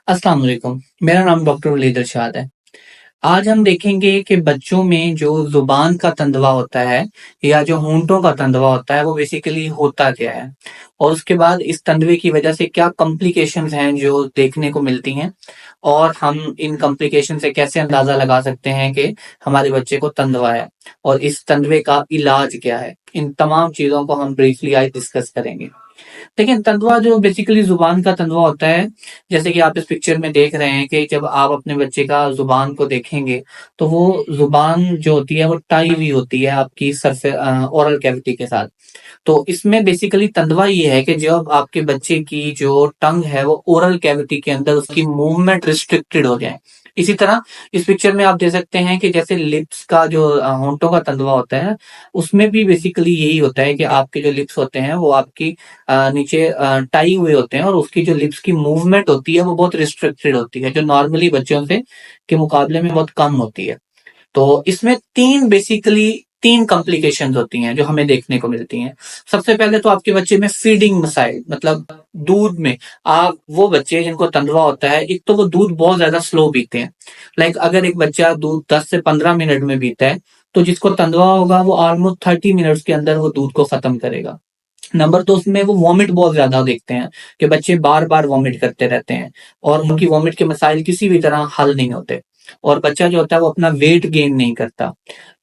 अस्सलाम वालेकुम। मेरा नाम डॉक्टर वलीद इरशाद है। आज हम देखेंगे कि बच्चों में जो ज़ुबान का तंदवा होता है या जो होंठों का तंदवा होता है वो बेसिकली होता क्या है? और उसके बाद इस तंदवे की वजह से क्या कॉम्प्लिकेशंस हैं जो देखने को मिलती हैं? और हम इन कॉम्प्लिकेशन से कैसे अंदाज़ा लगा सकते हैं कि हमारे बच्चे को तंदवा है? और इस तंदवे का इलाज क्या है? इन तमाम चीज़ों को हम ब्रीफली आज डिस्कस करेंगे। देखिए, तंदुआ जो बेसिकली ज़ुबान का तंदुआ होता है, जैसे कि आप इस पिक्चर में देख रहे हैं कि जब आप अपने बच्चे का ज़ुबान को देखेंगे, तो वो ज़ुबान जो होती है वो टाई हुई होती है आपकी ओरल कैविटी के साथ। तो इसमें बेसिकली तंदुआ ये है कि जब आपके बच्चे की जो टंग है वो ओरल कैविटी के अंदर उसकी मूवमेंट रिस्ट्रिक्टेड हो जाए। इसी तरह इस पिक्चर में आप देख सकते हैं कि जैसे लिप्स का जो होंठों का तंदुआ होता है, उसमें भी बेसिकली यही होता है कि आपके जो लिप्स होते हैं वो आपकी नीचे टाई हुए होते हैं और उसकी जो लिप्स की मूवमेंट होती है वो बहुत रिस्ट्रिक्टेड होती है, जो नॉर्मली बच्चों से के मुकाबले में बहुत कम होती है। तो इसमें 3 कॉम्प्लिकेशंस होती हैं जो हमें देखने को मिलती हैं। सबसे पहले तो आपके बच्चे में फीडिंग मसाइल, मतलब दूध में आप वो बच्चे जिनको तंदुआ होता है, एक तो वो दूध बहुत ज्यादा स्लो पीते हैं। लाइक अगर एक बच्चा दूध 10 से 15 मिनट में पीता है, तो जिसको तंदुआ होगा वो ऑलमोस्ट 30 मिनट्स के अंदर वो दूध को खत्म करेगा। नंबर 2, उसमें वो वॉमिट बहुत ज्यादा देखते हैं कि बच्चे बार बार वॉमिट करते रहते हैं और उनकी वॉमिट के मसाइल किसी भी तरह हल नहीं होते। और बच्चा जो होता है वो अपना वेट गेन नहीं करता।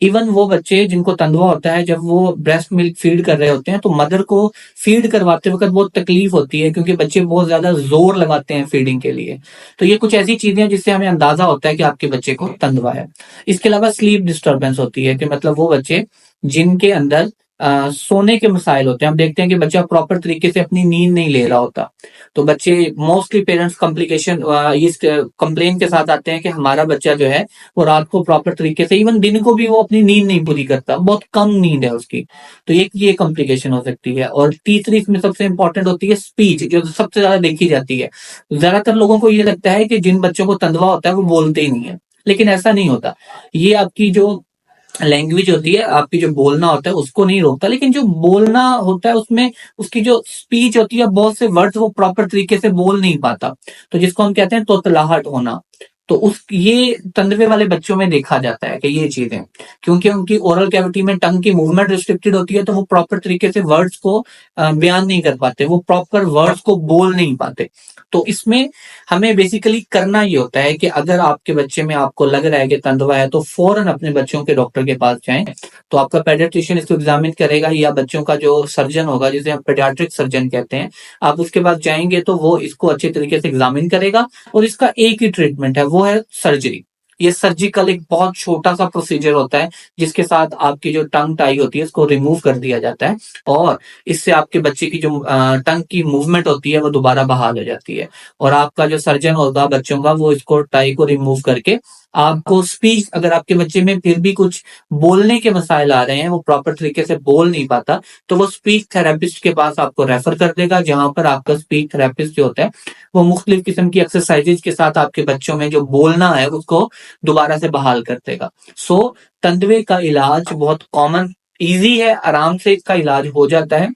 इवन वो बच्चे जिनको तंदुआ होता है, जब वो ब्रेस्ट मिल्क फीड कर रहे होते हैं तो मदर को फीड करवाते वक्त बहुत तकलीफ होती है, क्योंकि बच्चे बहुत ज्यादा जोर लगाते हैं फीडिंग के लिए। तो ये कुछ ऐसी चीजें हैं जिससे हमें अंदाजा होता है कि आपके बच्चे को तंदुआ है। इसके अलावा स्लीप डिस्टर्बेंस होती है, कि मतलब वो बच्चे जिनके अंदर सोने के मसाइल होते हैं। हम देखते हैं कि बच्चा प्रॉपर तरीके से अपनी नींद नहीं ले रहा होता। तो बच्चे मोस्टली पेरेंट्स कॉम्प्लिकेशन इस कंप्लेन के साथ आते हैं कि हमारा बच्चा जो है वो रात को प्रॉपर तरीके से, इवन दिन को भी वो अपनी नींद नहीं पूरी करता, बहुत कम नींद है उसकी। तो एक ये कॉम्प्लिकेशन हो सकती है। और तीसरी इसमें सबसे इंपॉर्टेंट होती है स्पीच, जो सबसे ज्यादा देखी जाती है। ज्यादातर लोगों को ये लगता है कि जिन बच्चों को तंदुआ होता है वो बोलते ही नहीं है, लेकिन ऐसा नहीं होता। ये आपकी जो लैंग्वेज होती है, आपकी जो बोलना होता है उसको नहीं रोकता, लेकिन जो बोलना होता है उसमें उसकी जो स्पीच होती है, बहुत से वर्ड्स वो प्रॉपर तरीके से बोल नहीं पाता। तो जिसको हम कहते हैं तोतलाहट होना। तो उस ये तंदुए वाले बच्चों में देखा जाता है कि ये चीजें, क्योंकि उनकी ओरल कैविटी में टंग की मूवमेंट रिस्ट्रिक्टेड होती है, तो वो प्रॉपर तरीके से वर्ड्स को बयान नहीं कर पाते, वो प्रॉपर वर्ड्स को बोल नहीं पाते। तो इसमें हमें बेसिकली करना ये होता है कि अगर आपके बच्चे में आपको लग रहा है कि तंदुआ है, तो फौरन अपने बच्चों के डॉक्टर के पास जाएं। तो आपका पेडियाट्रिशियन इसको एग्जामिन करेगा, या बच्चों का जो सर्जन होगा जिसे हम पेडियाट्रिक सर्जन कहते हैं, आप उसके पास जाएंगे तो वो इसको अच्छे तरीके से एग्जामिन करेगा। और इसका एक ही ट्रीटमेंट है, वो है सर्जरी। ये सर्जिकल एक बहुत छोटा सा प्रोसीजर होता है, जिसके साथ आपकी जो टंग टाई होती है उसको रिमूव कर दिया जाता है। और इससे आपके बच्चे की जो टंग की मूवमेंट होती है वो दोबारा बहाल हो जाती है। और आपका जो सर्जन होगा बच्चों का, वो इसको टाई को रिमूव करके आपको स्पीच, अगर आपके बच्चे में फिर भी कुछ बोलने के मसाइल आ रहे हैं, वो प्रॉपर तरीके से बोल नहीं पाता, तो वो स्पीच थेरेपिस्ट के पास आपको रेफर कर देगा, जहां पर आपका स्पीच थेरेपिस्ट जो होता है वो मुख्तलिफ किस्म की एक्सरसाइजेज के साथ आपके बच्चों में जो बोलना है उसको दोबारा से बहाल कर देगा। सो तंदुए का इलाज बहुत कॉमन, इजी है, आराम से इसका इलाज हो जाता है।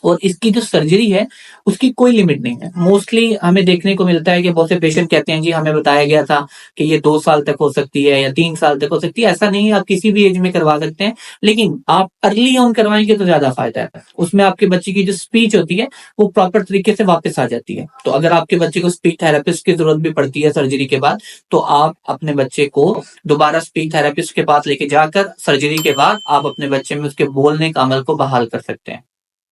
और इसकी जो सर्जरी है उसकी कोई लिमिट नहीं है। मोस्टली हमें देखने को मिलता है कि बहुत से पेशेंट कहते हैं जी हमें बताया गया था कि ये 2 साल तक हो सकती है या 3 साल तक हो सकती है। ऐसा नहीं है, आप किसी भी एज में करवा सकते हैं, लेकिन आप अर्ली ऑन करवाएंगे तो ज्यादा फायदा है। उसमें आपके बच्चे की जो स्पीच होती है वो प्रॉपर तरीके से वापस आ जाती है। तो अगर आपके बच्चे को स्पीच थेरेपिस्ट की जरूरत भी पड़ती है सर्जरी के बाद, तो आप अपने बच्चे को दोबारा स्पीच थेरेपिस्ट के पास लेके जाकर सर्जरी के बाद आप अपने बच्चे में उसके बोलने का अमल को बहाल कर सकते हैं।